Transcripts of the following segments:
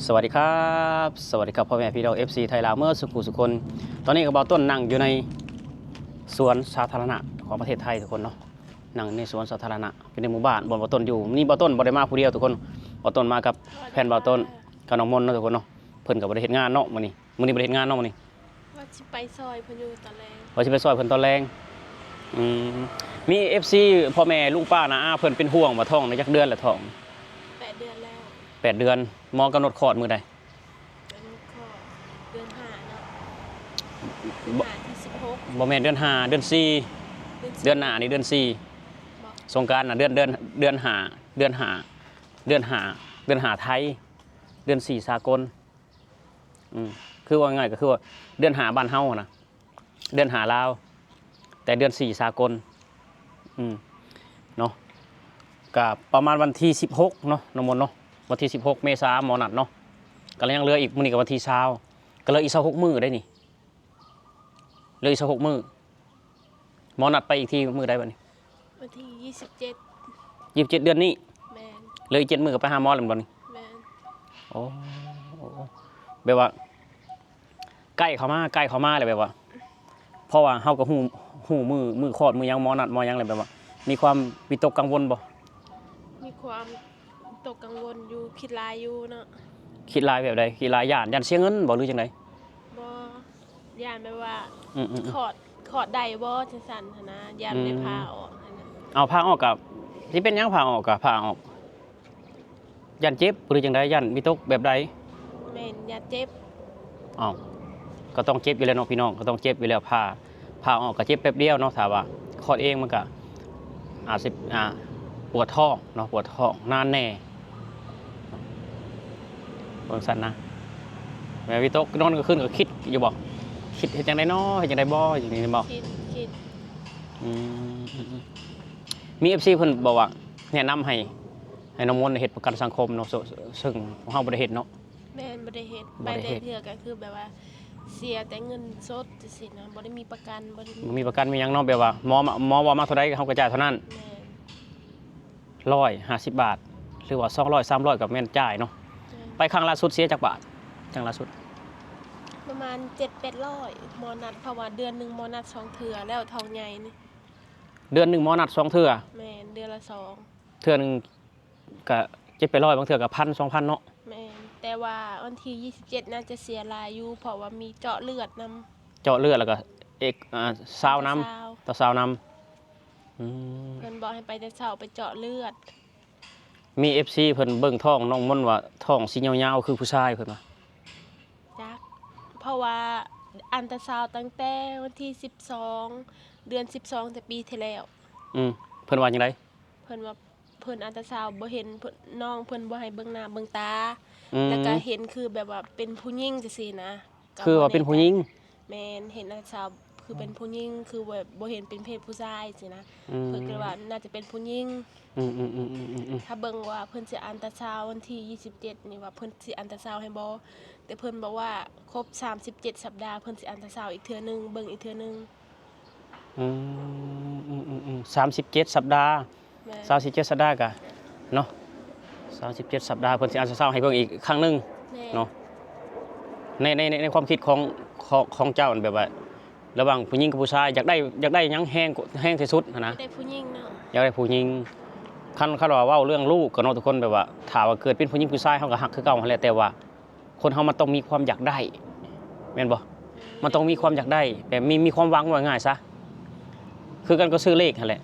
สวัสดีครับสวัสดีครับพ่อแม่พี่น้อง FC ไทยลาวเมื่อสุขุสุคนตอนนี้กระเป๋าต้นนั่งอยู่ในสวนสาธารณะของประเทศไทยทุกคนเนาะนั่งในสวนสาธารณะเป็นในหมู่บ้านบนบ่อต้นอยู่นี่บ่อต้นบ่ได้มาผู้เดียวทุกคนบ่อต้นมากับแฟนบ่อต้นกับน้องมนต์เนาะทุกคนเนาะเพิ่นก็บ่ได้เฮ็ดงานเนาะมื้อนี้บ่ได้เฮ็ดงานเนาะมื้อนี้ว่าสิไปซอยเพิ่นอยู่ตอนแรกว่าสิไปซอยเพิ่นตอนแรงอืมมี FC พ่อแม่ลุงป้าน้าอาเพิ่นเป็นห่วงว่าท้องในจักเดือนละท้อง8 เดือนแล้ว8 เดือนหมอกำหนดคลอดมื้อใดเป็นข้อเดือน5เนาะเดือน5ที่16บ่แม่นเดือน5เดือน4เดือนหน้านี่เดือน4สงกรานต์น่ะเดือน5เดือน5เดือน5ไทยเดือน4สากลคือว่าง่ายก็คือว่าเดือน5บ้านเฮานะเดือน5ลาวแต่เดือน4สากลเนาะก็ประมาณวันที่16เนาะน้องมนต์เนาะวันที่16เมษายนหมอนัดเนาะก็ยังเหลืออีกมื้อนี้ก็วันที่20ก็เหลืออีก26มื้อได้นี่เหลืออีก26มื้อหมอนัดไปอีกทีมื้อใดบัดนี้วันที่27 27เดือนนี้แม่นเหลืออีก7มื้อก็ไปหาหมอแล้วบัดนี้แม่นโอ้แบบว่าใกล้เข้ามาเลยแบบว่าเพราะว่าเฮาก็ฮู้มือคลอดมือยังหมอนัดหมอยังเลยแบบว่ามีความวิตกกังวลบ่มีความตกกังวลอยู่คิดหลายอยู่เนาะคิดหลายแบบใดคิดหลายย้านเสียเงินบ่หรือจังไดบ่ย่านแบบว่าคลอดได้บ่จังซั่นหันนะย่านได้พาออกหันนะเอาพาออกกับสิเป็นหยังพาออกกับพาออกย้านเจ็บหรือจังไดย้านวิตกแบบใดแม่นอย่าเจ็บอ้าวก็ต้องเจ็บอยู่แล้วเนาะพี่น้องก็ต้องเจ็บอยู่แล้วพาออกก็เจ็บแป๊บเดียวเนาะถ้าว่าคลอดเองมันก็อาจสิปวดท้องเนาะปวดท้องนานแน่เบิ่งซั่นนะแม่วิตกนอนก็ขึ้นก็คิดอยู่บ่คิดเฮ็ดจังได๋น้อเฮ็ดจังได๋บ่อย่างนี้บ่คิดอืมมี FC เพิ่นบอกว่าแนะนำให้น้องมนต์เฮ็ดประกันสังคมเนาะซึ่งของเฮาบ่ได้เฮ็ดเนาะแม่นบ่ได้เฮ็ดไปได้เทื่อก็คือแบบว่าเสียแต่เงินสดจังซี่นะบ่ได้มีประกันบ่ได้มีประกันมีหยังเนาะแบบว่าหมอว่ามาเท่าใดเฮาก็จ่ายเท่านั้นแม่น150 บาทหรือว่า200 300ก็แม่นจ่ายเนาะไปครั้งล่าสุดเสียจักบาทครั้งล่าสุดประมาณ 7-800หมอนัดเพราะว่าเดือนหนึงหมอนัด2เทื่อแล้วท้องใหญ่นี่เดือนนึงหมอนัด2เทื่อแม่นเดือนละ2เทื่อนึงก็700บางเทื่อก็1,000 2,000เนาะแม่นแต่ว่าวันที่27น่าจะเสียหลายอยู่เพราะว่ามีเจาะเลือดนำเจาะเลือดแล้วก็ซาวน้ำต่อซาวน้ำเพิ่นบอกให้ไปแต่เช้าไปเจาะเลือดมี FC เพิ่นเบิ่งท้องน้องมนต์ว่าท้องสิยาวๆคือผู้ชายเพิ่นว่าจักเพราะว่าอัลตราซาวด์ตั้งแต่วันที่12เดือน12แต่ปีที่แล้วเพิ่นว่าจังได๋เพิ่นว่าเพิ่นอัลตราซาวด์บ่เห็นน้องเพิ่นบ่ให้เบิ่งหน้าเบิ่งตาแต่ก็เห็นคือแบบว่าเป็นผู้หญิงจังซี่นะคือว่าเป็นผู้หญิงแม่นเห็นอัลตราซาวด์คือเป็นผู้หญิงคือแบบบ่เห็นเป็นเพศผู้ชายสินะเพิ่นก็ว่าน่าจะเป็นผู้หญิงถ้าเบิ่งว่าเพิ่นสิอัลตราซาวด์วันที่27นี่ว่าเพิ่นสิอัลตราซาวด์ให้บ่แต่เพิ่นบอกว่าครบ37สัปดาห์เพิ่นสิอัลตราซาวด์อีกเทื่อนึงเบิ่งอีกเทื่อนึง37สัปดาห์37สัปดาห์ก็เนาะ37สัปดาห์เพิ่นสิอัลตราซาวด์ให้เบิ่งอีกครั้งนึงเนาะในความคิดของเจ้าแบบว่าระหว่างผู้หญิงกับผู้ชายอยากได้หยังแห้งที่สุดนะได้ผู้หญิงเนาะอยากได้ผู้หญิงคันว่าเว้าเรื่องลูกก็เนาะทุกคนแบบว่าถ้าว่าเกิดเป็นผู้หญิงผู้ชายเฮาก็ฮักคือเก่าหั่นแหละแต่ว่าคนเฮามันต้องมีความอยากได้แม่นบ่มันต้องมีความอยากได้แต่มีความหวังว่าง่ายซะคือกันก็ซื้อเลขนั่นแหละ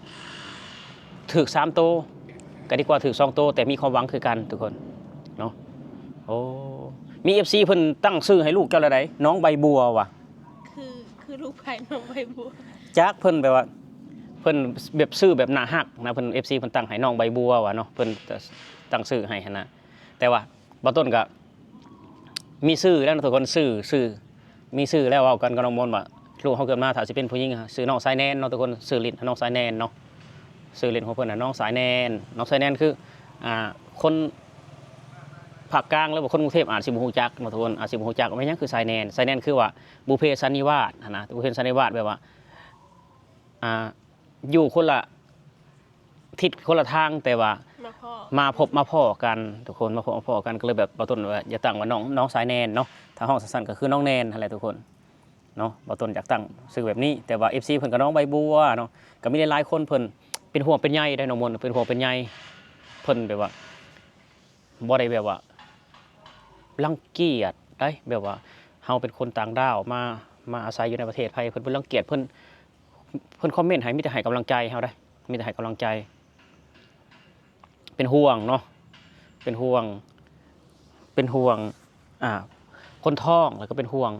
ถูก3โตก็ดีกว่าถูก2โตแต่มีความหวังคือกันทุกคนเนาะโอ้มี FC เพิ่นตั้งชื่อให้ลูกเจ้าละใดน้องใบบัวว่ะคือลูกไผน้องใบบัวจักเพิ่นแบบว่าเพิ่นแบบชื่อแบบน่าฮักนะเพิ่น FC เพิ่นตั้งให้น้องใบบัวว่ะเนาะเพิ่นตั้งชื่อให้หั่นนะแต่ว่าบ่ต้นก็มีชื่อแล้วทุกคนชื่อมีชื่อแล้วเว้ากันกับน้องมนต์ว่าลูกเฮาเกิดมาถ้าสิเป็นผู้หญิงชื่อน้องสายแนนเนาะทุกคนชื่อลิ้นน้องสายแนนเนาะชื่อเล่นของเพิ่นน่ะน้องสายแนนคือคนภาคกลางแล้วบ่คนกรุงเทพอาจสิบ่ฮู้จักเนาะทุกคนอาจสิบ่ฮู้จักว่าแม่นหยังคือสายแนนคือว่าบุพเพสันนิวาสนะบุพเพสันนิวาสแบบว่าอยู่คนละทิศคนละทางแต่ว่า มาพ่อมาพ้อกันทุกคนมาพบมาพ้อกันก็เลยแบบบ่ต้นว่าอย่าตั้งว่าน้องสายแนนเนาะถ้าห้องสั้นๆก็คือน้องแนนอะไรทุกคนเนาะบ่ต้นอยากตั้งชื่อแบบนี้แต่ว่า FC เพิ่นก็น้องใบบัวเนาะก็มีหลายๆคนเพิ่นเป็นห่วงเป็นใยได้น้องมนต์เป็นห่วงเป็นใยเพิ่นแบบว่าบ่ได้แบบว่ารังเกียจได้แบบว่าเฮาเป็นคนต่างดาวมาอาศัยอยู่ในประเทศไทยเพิ่นรังเกียจเพิ่นคอมเมนต์ให้มีแต่ให้กำลังใจเฮาได้มีแต่ให้กำลังใจเป็นห่วงเนาะเป็นห่วงอ่าคนท้องแล้วก็เป็นห่วง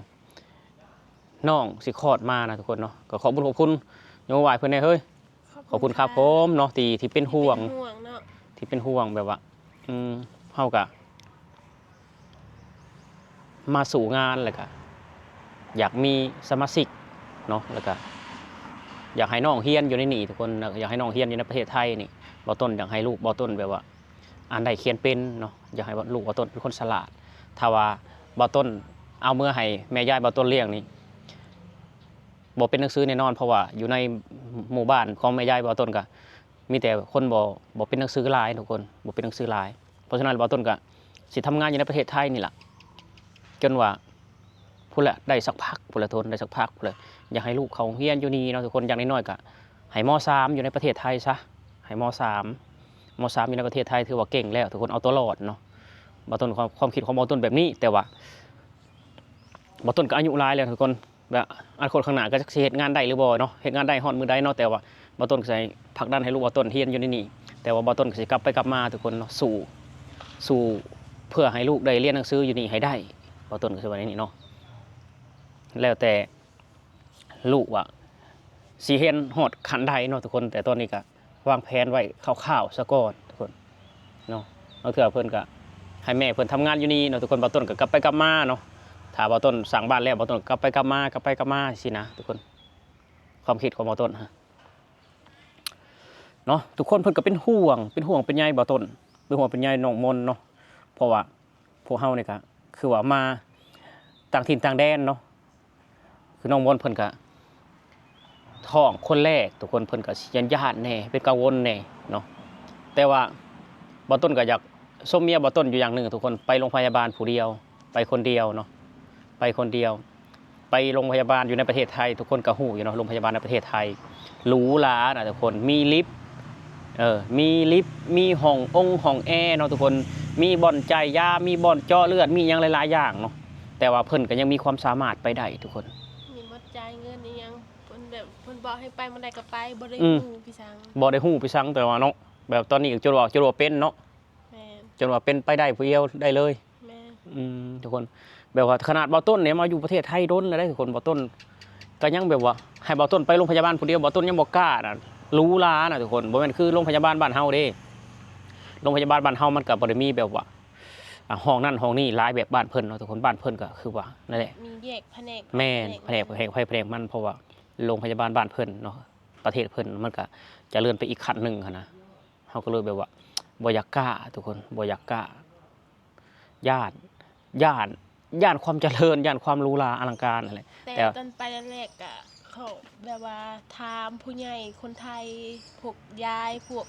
น้องสิคลอดมานะทุกคนเนาะก็ขอบคุณโยมวายเพิ่นแน่เฮ้ยขอบคุณครับผมเนาะที่เป็นห่วง เนาะ ที่เป็นห่วงแบบว่าเฮากะมาสู่งานแล้วก็อยากมีสมาชิกเนาะแล้วก็อยากให้น้องเฮียนอยู่ในนี่ทุกคนอยากให้น้องเฮียนอยู่ในประเทศไทยนี่บ่ต้นอยากให้ลูกบ่ต้นแบบว่าอ่านได้เขียนเป็นเนาะอยากให้ลูกบ่ต้นเป็นคนฉลาดถ้าว่าบ่ต้นเอาเมื่อให้แม่ยายบ่ต้นเลี้ยงนี่บ่เป็นหนังสือแน่นอนเพราะว่าอยู่ในหมู่บ้านของแม่ยายบ่ต้นก็มีแต่คนบ่เป็นหนังสือหลายทุกคนบ่เป็นหนังสือหลายเพราะฉะนั้นบ่ต้นก็สิทำงานอยู่ในประเทศไทยนี่ล่ะจนว่าพุ่นแหละได้สักพักพุ่นละทนได้สักพักพุ่นเลยอยากให้ลูกเขาเฮียนอยู่นี่เนาะทุกคนอย่างน้อยๆก็ให้ม.3 อยู่ในประเทศไทยซะให้ม.3 อยู่ในประเทศไทยถือว่าเก่งแล้วทุกคนเอาตัวรอดเนาะบ่ต้นความคิดของบ่ต้นแบบนี้แต่ว่าบ่ต้นก็อายุหลายแล้วทุกคนแบบอนาคตข้างหน้าก็จะเฮ็ดงานได้หรือบ่เนาะเฮ็ดงานได้ฮอดมื้อใดเนาะแต่ว่าบ่ต้นก็สิผลักดันให้ลูกบ่ต้นเฮียนอยู่ในนี่แต่ว่าบ่ต้นก็สิกลับไปกลับมาทุกคนเนาะสู่เพื่อให้ลูกได้เรียนหนังสืออยู่นี่ให้ได้บ่ต้นก็สิว่าอย่างนี้เนาะแล้วแต่ลูกว่าสิเฮ็ดฮอดขั้นใดเนาะทุกคนแต่ตอนนี้ก็วางแผนไว้คร่าวๆซะก่อนทุกคนเนาะเอาเถื่อเพิ่นก็ให้แม่เพิ่นทำงานอยู่นี่เนาะทุกคนบ่ต้นก็กลับไปกลับมาเนาะถ้าบ่ต้นสร้างบ้านแล้วบ่ต้นกลับไปกลับมาสินะทุกคนความคิดของบ่ต้นฮะเนาะทุกคนเพิ่นก็เป็นห่วงเป็นใยบ่ต้นเป็นห่วงเป็นใยน้องมนต์เนาะเพราะว่าพวกเฮานี่ก็คือว่ามาต่างถิ่นต่างแดนเนาะคือน้องมนต์เพิ่นก็ท้องคนแรกทุกคนเพิ่นก็ญาติแน่เป็นกังวลแน่เนาะแต่ว่าบ่ต้นก็อยากส้มเมียบ่ต้นอยู่อย่างหนึ่งทุกคนไปโรงพยาบาลผู้เดียวไปคนเดียวเนาะไปคนเดียวไปโรงพยาบาลอยู่ในประเทศไทยทุกคนก็ฮู้อยู่เนาะโรงพยาบาลในประเทศไทยหรูหรานะทุกคนมีลิฟต์มีลิฟต์มีห้องแอร์เนาะทุกคนมีบ่อนจ่ายยามีบ่อนเจาะเลือดมีหยังหลายๆอย่างเนาะแต่ว่าเพิ่นก็ยังมีความสามารถไปได้ทุกคนมีหมดจ่ายเงินอีหยังเพิ่นแบบเพิ่นบอกให้ไปมื้อใดก็ไปบ่ได้ฮู้พี่สังบ่ได้ฮู้พี่สังแต่ว่าเนาะแบบตอนนี้จนว่าเป็นเนาะแม่นจนว่าเป็นไปได้ผู้เดียวได้เลยแม่นทุกคนแบบว่าขนาดบ่ต้นเนี่ยมาอยู่ประเทศไทยโดนแล้วได้ทุกคนบ่ต้นก็ยังแบบว่าให้บ่ต้นไปโรงพยาบาลผู้เดียวบ่ต้นยังบ่กล้าน่ะรู้ลาน่ะทุกคนบ่แม่นคือโรงพยาบาลบ้านเฮาเด้โรงพยาบาลบ้านเฮามันก็บ่ได้มีแบบว่าห้องนั่นห้องนี้หลายแบบบ้านเพิ่นเนาะทุกคนบ้านเพิ่นก็คือว่านั่นแหละมีแยกแผนกแม่นแผนกมันเพราะว่าโรงพยาบาลบ้านเพิ่นเนาะประเทศเพิ่นมันก็จะเลื่อนไปอีกขั้นนึงหั่นนะเฮาก็เลยแบบว่าบ่อยากกล้าทุกคนบ่อยากกล้าย่านความเจริญย่านความหรูหราอลังการอะไรแต่ตอนไปแรกๆก็เขาแบบว่าถามผู้ใหญ่คนไทยพวกยายพวก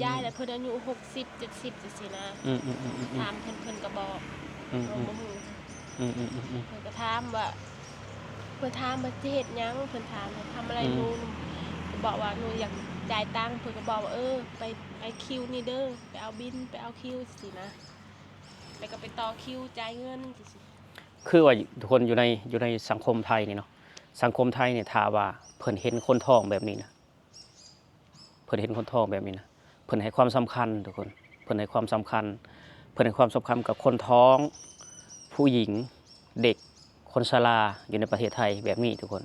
ยายแต่เพิ่นอายุ60 70จังซี่นะถามเพิ่นก็บอกบ่ฮู้เพิ่นก็ถามว่าเพิ่นถามว่าสิเฮ็ดหยังเพิ่นถามทำอะไรหนูก็บอกว่าหนูอยากจ่ายตังค์เพิ่นก็บอกว่าไปคิวนี่เด้อไปเอาบิลไปเอาคิวจังซี่นะแล้วก็ไปต่อคิวจ่ายเงินจังซี่คือว่าทุกคนอยู่ในสังคมไทยนี่เนาะสังคมไทยเนี่ยถ้าว่าเพิ่นเห็นคนท้องแบบนี้นะเพิ่นเห็นคนท้องแบบนี้นะเพิ่นให้ความสำคัญทุกคนเพิ่นให้ความสำคัญกับคนท้องผู้หญิงเด็กคนชราอยู่ในประเทศไทยแบบนี้ทุกคน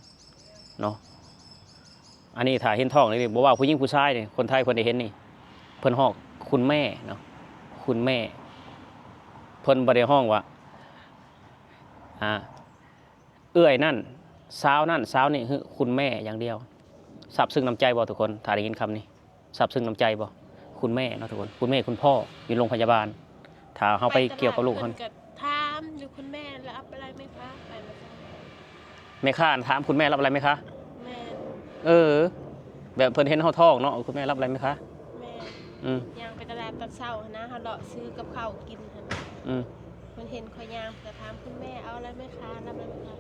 เนาะอันนี้ถ้าเห็นท้องนี่บ่ว่าผู้หญิงผู้ชายนี่คนไทยเพิ่นได้เห็นนี่เพิ่นฮ้องคุณแม่เนาะคุณแม่เพิ่นบ่ได้ฮ้องว่าเอื้อยนั่นสาวนั่นสาวนี่คือคุณแม่อย่างเดียวซาบซึ้งน้ำใจบ่ทุกคนถ้าได้ยินคำนี้ซาบซึ้งน้ำใจบ่คุณแม่เนาะทุกคนคุณแม่คุณพ่ออยู่โรงพยาบาลถ้าเฮาไปเกี่ยวกับลูกเฮาถามอยู่คุณแม่รับอะไรไหมคะไปบ่แม่ค้าถามคุณแม่รับอะไรไหมคะแม่แบบเพิ่นเห็นเฮาท้องเนาะคุณแม่รับอะไรไหมคะแม่ ย่างไปตลาดตอนเช้านะเฮาเลาะซื้อกับข้าวกินหั่นเพิ่นเห็นข่อยย่างก็ถามคุณแม่เอาอะไรไหมคะรับอะไรไหมคะ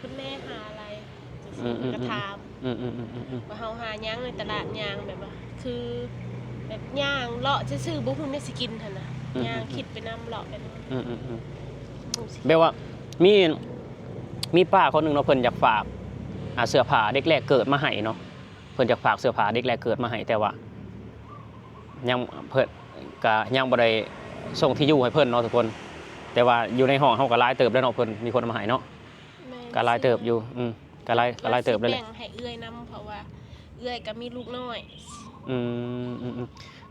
คุณแม่หาอะไรก็ถามว่าเฮาหาย่างในตลาดย่างแบบว่าคือแบบย่างเลาะซื่อๆบ่ฮู้แม่สิกินหั่นน่ะย่างคิดไปนำเลาะไปนำแบบว่ามีป้าคนนึงเนาะเพิ่นอยากฝากเสื้อผ้าเด็กแรกเกิดมาให้เนาะเพิ่นอยากฝากเสื้อผ้าเด็กแรกเกิดมาให้แต่ว่ายังเพิ่นก็ยังบ่ได้ส่งที่อยู่ให้เพิ่นเนาะทุกคนแต่ว่าอยู่ในห้องเฮาก็หลายเติบแล้วเนาะเพิ่นมีคนมาให้เนาะก็หลายเติบอยู่ก็หลายเติบเลยแหละแบ่งให้เอื้อยนำเพราะว่าเอื้อยก็มีลูกน้อย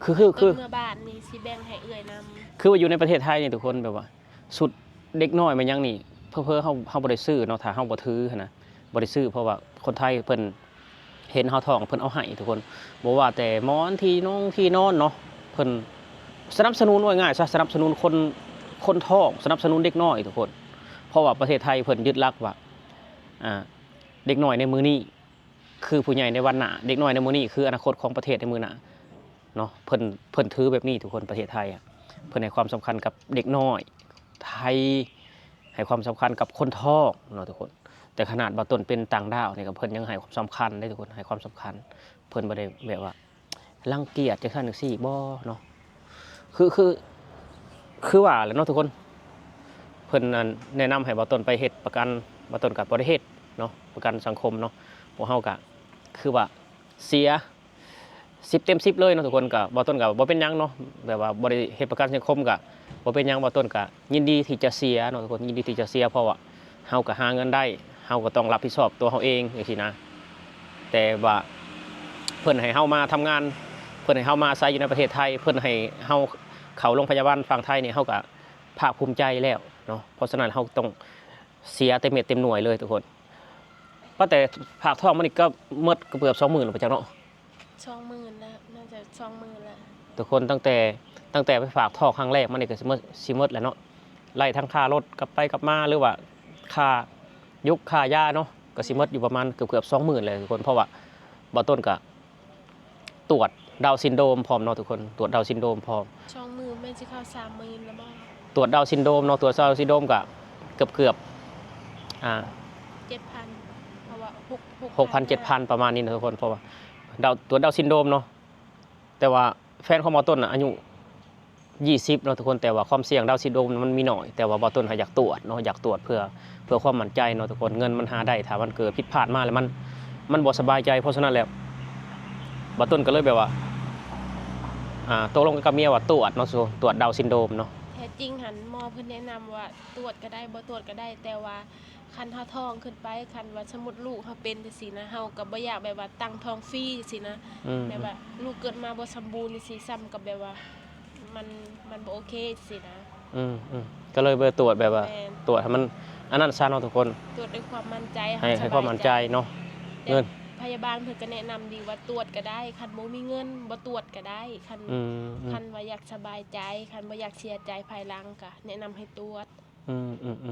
คือเมื่อบ้านนี่สิแบ่งให้เอื้อยนำคือว่าอยู่ในประเทศไทยนี่ทุกคนแบบว่าสุดเด็กน้อยมันยังนี่เพ้อเฮาบ่ได้ซื้อเนาะถ้าเฮาบ่ถือนะบ่ได้ซื้อเพราะว่าคนไทยเพิ่นเห็นเฮาท้องเพิ่นเอาให้ทุกคนบ่ว่าแต่หมอนที่นอนเนาะเพิ่นสนับสนุนว่าง่ายซะสนับสนุนคนท้องสนับสนุนเด็กน้อยทุกคนเพราะว่าประเทศไทยเพิ่นยึดหลักว่าเด็กน้อยในมื้อนี้คือผู้ใหญ่ในวันหน้าเด็กน้อยในมื้อนี้คืออนาคตของประเทศในมื้อหน้าเนาะเพิ่นถือแบบนี้ทุกคนประเทศไทยเพิ่นให้ความสำคัญกับเด็กน้อยไทยให้ความสำคัญกับคนท้องเนาะทุกคนแต่ขนาดบ่ต้นเป็นต่างดาวนี่ก็เพิ่นยังให้ความสำคัญได้ทุกคนให้ความสำคัญเพิ่นบ่ได้แบบว่ารังเกียจจังซั่นจังซี่บ่เนาะคือว่าแหละเนาะทุกคนเพิ่นแนะนำให้บ่ต้นไปเฮ็ดประกันบ่ต้นก็บ่ได้เฮ็ดเนาะประกันสังคมเนาะพวกเฮาก็คือว่าเสีย10 เต็ม 10เลยเนาะทุกคนก็บ่ต้นก็บ่เป็นหยังเนาะแบบว่าบ่ได้เฮ็ดประกันสังคมก็บ่เป็นหยังบ่ต้นก็ยินดีที่จะเสียเนาะทุกคนยินดีที่จะเสียเพราะว่าเฮาก็หาเงินได้เฮาก็ต้องรับผิดชอบตัวเฮาเองจังซี่นะแต่ว่าเพิ่นให้เฮามาทำงานเพิ่นให้เฮามาอาศัยอยู่ในประเทศไทยเพิ่นให้เฮาเข้าโรงพยาบาลฝั่งไทยนี่เฮาก็ภาคภูมิใจแล้วเนาะเพราะฉะนั้นเฮาต้องเสียเต็มเม็ดเต็มหน่วยเลยทุกคนก็แต่ภาคท้องมันนี่ก็หมดเกือบ 20,000 แล้วไปจังเนาะ20,000แล้วน่าจะ20,000แล้วทุกคนตั้งแต่ไปฝากท้องครั้งแรกมันนี่ก็สิหมดแล้วเนาะไล่ทั้งค่ารถกลับไปกลับมาหรือว่าค่ายุกค่ายาเนาะก็สิหมดอยู่ประมาณเกือบ 20,000เลยทุกคนเพราะว่าบ่ต้นก็ตรวจดาวน์ซินโดรมพร้อมเนาะทุกคนตรวจดาวน์ซินโดรมพร้อม20,000แม่นสิเข้า30,000แล้วบ่ตรวจดาวน์ซินโดรมเนาะตรวจดาวน์ซินโดรมก็เกือบ7,000เพราะว่า6,000 7,000ประมาณนี้นะทุกคนเพราะว่าตรวจดาวน์ซินโดรมเนาะแต่ว่าแฟนของหมอต้นอายุ20เนาะทุกคนแต่ว่าความเสี่ยงดาวน์ซินโดรมมันมีน้อยแต่ว่าหมอต้นอยากตรวจเนาะอยากตรวจเพื่อความมั่นใจเนาะทุกคนเงินมันหาได้ถ้ามันเกิดผิดพลาดมาแล้วมันบ่สบายใจเพราะฉะนั้นแล้วหมอต้นก็เลยแบบว่าตกลงกับเมียว่าตรวจเนาะตรวจดาวน์ซินโดรมเนาะแท้จริงหันหมอเพิ่นแนะนำว่าตรวจก็ได้บ่ตรวจก็ได้แต่ว่าคันเฮาท้องขึ้นไปคันว่าสมมุติลูกเฮาเป็นจังซี่นะเฮาก็บ่อยากแบบว่าตั้งท้องฟรีจังซี่นะแบบว่าลูกเกิดมาบ่สมบูรณ์จังซี่ซ้ำกับแบบว่ามันบ่โอเคจังซี่นะก็เลยไปตรวจแบบว่าตรวจให้มันอันนั้นซะเนาะทุกคนตรวจด้วยความมั่นใจให้ความมั่นใจเนาะเงินพยาบาลเพิ่นก็แนะนำดีว่าตรวจก็ได้คันบ่มีเงินบ่ตรวจก็ได้คันว่าอยากสบายใจคันบ่อยากเสียใจภายหลังก็แนะนำให้ตรวจ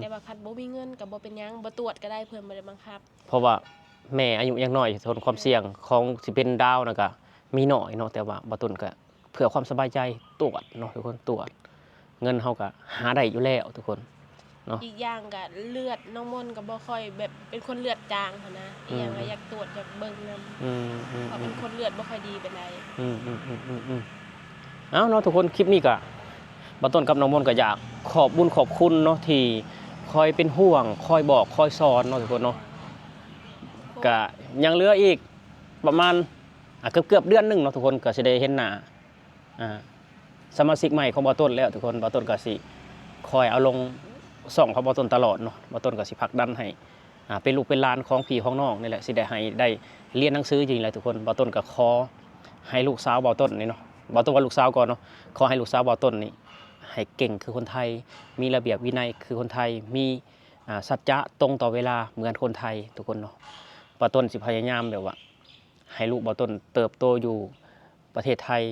แต่ว่าคันบ่มีเงินก็บ่เป็นหยังบ่ตรวจก็ได้เพิ่นบ่ได้บังคับเพราะว่าแม่อายุยังน้อยทนความเสี่ยงของสิเป็นดาวน่ะก็มีน้อยเนาะแต่ว่าบ่ต้นก็เพื่อความสบายใจตรวจเนาะทุกคนตรวจเงินเฮาก็หาได้อยู่แล้วทุกคนเนาะอีกอย่างก็เลือดน้องมนต์ก็บ่ค่อยแบบเป็นคนเลือดจางหั่นนะอีกอย่างก็อยากตรวจอยากเบิ่งนำเพราะเป็นคนเลือดบ่ค่อยดีปานใดเอ้าเนาะทุกคนคลิปนี้ก็บ่ต้นกับน้องมนต์ก็อยากขอบบุญขอบคุณเนาะที่คอยเป็นห่วงคอยบอกคอยสอนเนาะทุกคนเนาะก็ยังเหลืออีกประมาณเกือบเดือนนึงเนาะทุกคนก็สิได้เห็นหน้าสมาชิกใหม่ของบ่ต้นแล้วทุกคนบ่ต้นก็สิคอยเอาลงส่องของบ่ต้นตลอดเนาะบ่ต้นก็สิผลักดันให้เป็นลูกเป็นหลานของพี่ของน้องนี่แหละสิได้ให้ได้เรียนหนังสือจริงๆเลยทุกคนบ่ต้นก็ขอให้ลูกสาวบ่ต้นนี่เนาะบ่ต้นว่าลูกสาวก่อนเนาะขอให้ลูกสาวบ่ต้นนี่ให้เก่งคือคนไทยมีระเบียบวินัยคือคนไทยมีสัจจะตรงต่อเวลาเหมือนคนไทยทุกคนเนาะบ่ต้นสิพยายามแบบว่าให้ลูกบ่ต้นเติบโตอยู่ประเทศไทย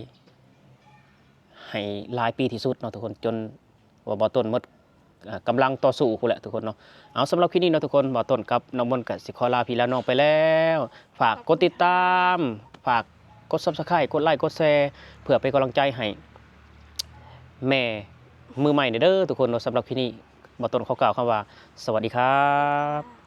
ให้หลายปีที่สุดเนาะทุกคนจนว่าบ่ต้นหมดกำลังต่อสู้พู้นแหละทุกคนเนาะเอาสำหรับคลิปนี้เนาะทุกคนบ่ต้นกับน้องมนต์ก็สิขอลาพี่ลาน้องไปแล้วฝากกดติดตามฝาก กด Subscribe กดไลค์กดแชร์เพื่อเป็นกำลังใจให้แม่มือใหม่เด้อทุกคนเนาะสำหรับคลิปนี้บ่ต้นขอกล่าวคำว่าสวัสดีครับ